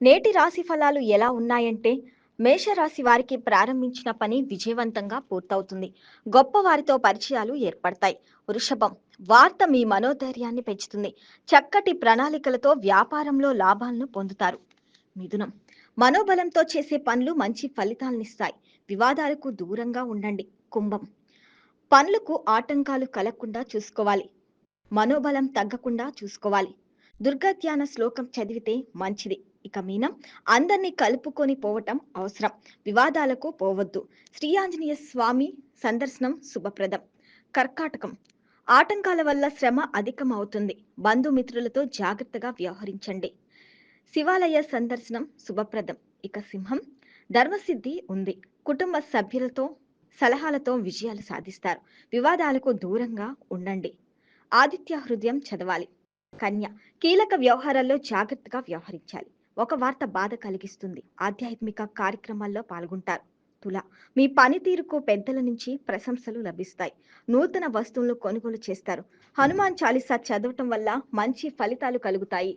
నేటి రాశి ఫలాలు ఎలా ఉన్నాయంటే, మేషరాశి వారికి ప్రారంభించిన పని విజయవంతంగా పూర్తవుతుంది. గొప్ప వారితో పరిచయాలు ఏర్పడతాయి. వృషభం, వార్త మీ మనోధైర్యాన్ని పెంచుతుంది. చక్కటి ప్రణాళికలతో వ్యాపారంలో లాభాలను పొందుతారు. మిథునం, మనోబలంతో చేసే పనులు మంచి ఫలితాలనిస్తాయి. వివాదాలకు దూరంగా ఉండండి. కుంభం, పనులకు ఆటంకాలు కలగకుండా చూసుకోవాలి. మనోబలం తగ్గకుండా చూసుకోవాలి. దుర్గాధ్యాన శ్లోకం చదివితే మంచిది. ఇక మీనం, అందరినీ కలుపుకొని పోవటం అవసరం. వివాదాలకు పోవద్దు. శ్రీ ఆంజనేయ స్వామి సందర్శనం శుభప్రదం. కర్కాటకం, ఆటంకాల వల్ల శ్రమ అధికం అవుతుంది. బంధుమిత్రులతో జాగ్రత్తగా వ్యవహరించండి. శివాలయ సందర్శనం శుభప్రదం. ఇక సింహం, ధర్మసిద్ధి ఉంది. కుటుంబ సభ్యులతో సలహాలతో విజయాలు సాధిస్తారు. వివాదాలకు దూరంగా ఉండండి. ఆదిత్య హృదయం చదవాలి. కన్య, కీలక వ్యవహారాల్లో జాగ్రత్తగా వ్యవహరించాలి. ఒక వార్త బాధ కలిగిస్తుంది. ఆధ్యాత్మిక కార్యక్రమాల్లో పాల్గొంటారు. తుల, మీ పనితీరుకు పెద్దల నుంచి ప్రశంసలు లభిస్తాయి. నూతన వస్తువులను కొనుగోలు చేస్తారు. హనుమాన్ చాలీసా చదవటం వల్ల మంచి ఫలితాలు కలుగుతాయి.